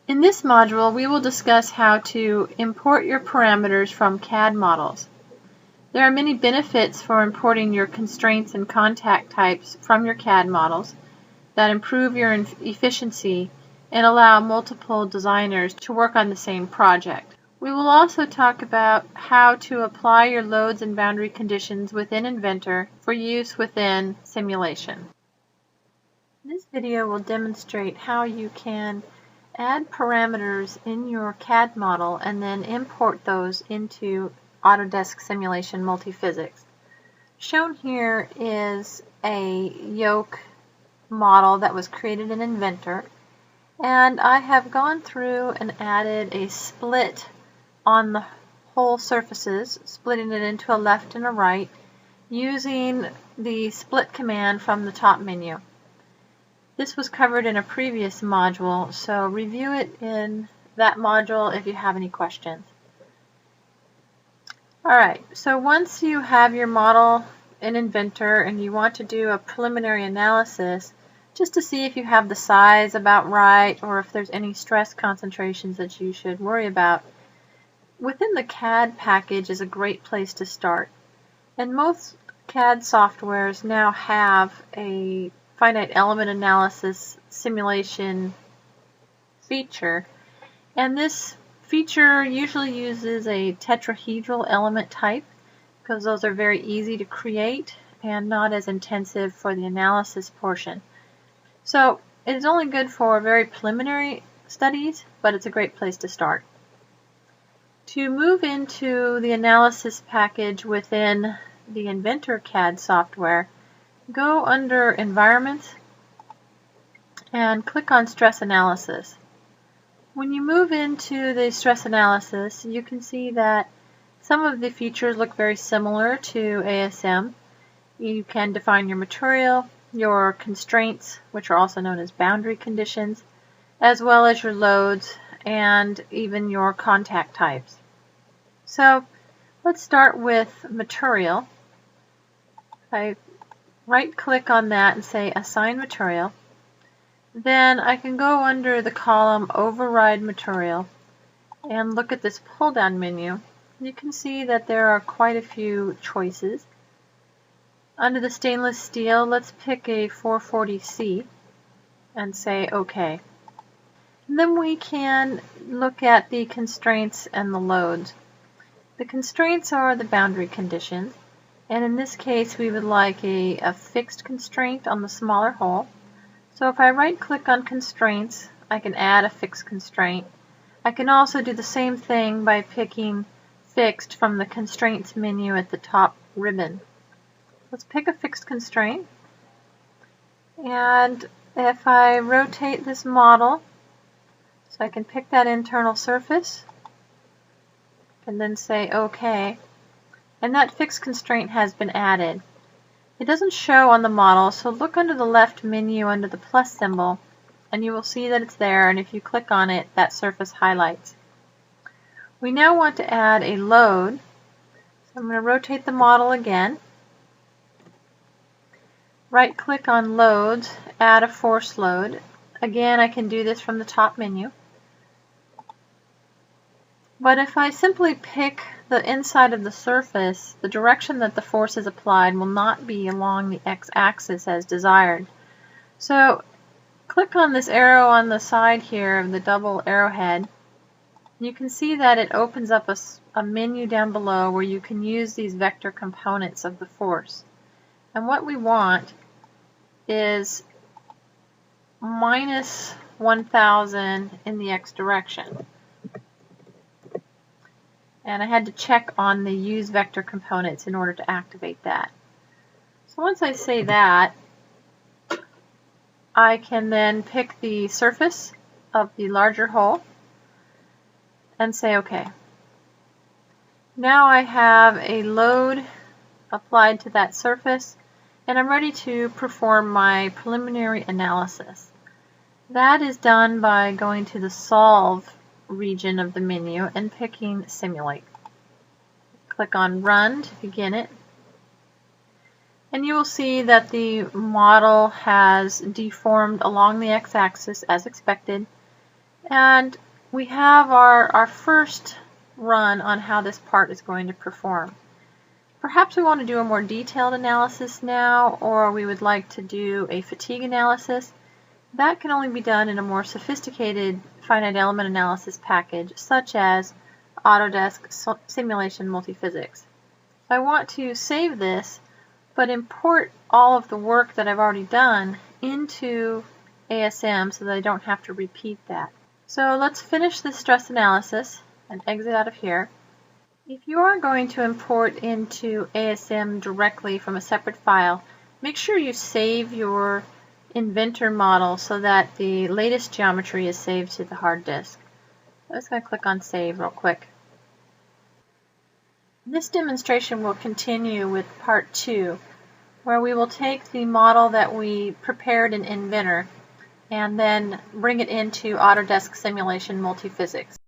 In this module, we will discuss how to import your parameters from CAD models. There are many benefits for importing your constraints and contact types from your CAD models that improve your efficiency and allow multiple designers to work on the same project. We will also talk about how to apply your loads and boundary conditions within Inventor for use within simulation. This video will demonstrate how you can add parameters in your CAD model and then import those into Autodesk Simulation Multiphysics. Shown here is a yoke model that was created in Inventor, and I have gone through and added a split on the whole surfaces, splitting it into a left and a right using the split command from the top menu. This was covered in a previous module, so review it in that module if you have any questions. Alright, so once you have your model in Inventor and you want to do a preliminary analysis just to see if you have the size about right or if there's any stress concentrations that you should worry about, within the CAD package is a great place to start. And most CAD softwares now have a finite element analysis simulation feature, and this feature usually uses a tetrahedral element type because those are very easy to create and not as intensive for the analysis portion. So it's only good for very preliminary studies, but it's a great place to start. To move into the analysis package within the Inventor CAD software, go under Environment and click on Stress Analysis. When you move into the stress analysis, you can see that some of the features look very similar to ASM. You can define your material, your constraints, which are also known as boundary conditions, as well as your loads and even your contact types. So let's start with material. I right-click on that and say Assign Material. Then I can go under the column Override Material and look at this pull-down menu. You can see that there are quite a few choices. Under the stainless steel, let's pick a 440C and say OK. And then we can look at the constraints and the loads. The constraints are the boundary conditions, and in this case we would like a fixed constraint on the smaller hole. So if I right-click on Constraints, I can add a fixed constraint. I can also do the same thing by picking Fixed from the Constraints menu at the top ribbon. Let's pick a fixed constraint, and if I rotate this model, so I can pick that internal surface and then say OK, and that fixed constraint has been added. It doesn't show on the model, so look under the left menu under the plus symbol and you will see that it's there, and if you click on it, that surface highlights. We now want to add a load, so I'm going to rotate the model again. Right click on Loads, add a force load. Again, I can do this from the top menu. But if I simply pick the inside of the surface, the direction that the force is applied will not be along the x-axis as desired. So click on this arrow on the side here of the double arrowhead. You can see that it opens up a menu down below where you can use these vector components of the force. And what we want is minus 1000 in the x direction. And I had to check on the Use Vector Components in order to activate that. So once I say that, I can then pick the surface of the larger hole and say OK. Now I have a load applied to that surface, and I'm ready to perform my preliminary analysis. That is done by going to the Solve region of the menu and picking Simulate. Click on Run to begin it. And you will see that the model has deformed along the x-axis as expected, And we have our first run on how this part is going to perform. Perhaps we want to do a more detailed analysis now, or we would like to do a fatigue analysis. That can only be done in a more sophisticated finite element analysis package, such as Autodesk Simulation Multiphysics. So I want to save this, but import all of the work that I've already done into ASM so that I don't have to repeat that. So let's finish this stress analysis and exit out of here. If you are going to import into ASM directly from a separate file, make sure you save your inventor model so that the latest geometry is saved to the hard disk. I'm just going to click on Save real quick. This demonstration will continue with part 2, where we will take the model that we prepared in Inventor and then bring it into Autodesk Simulation Multiphysics.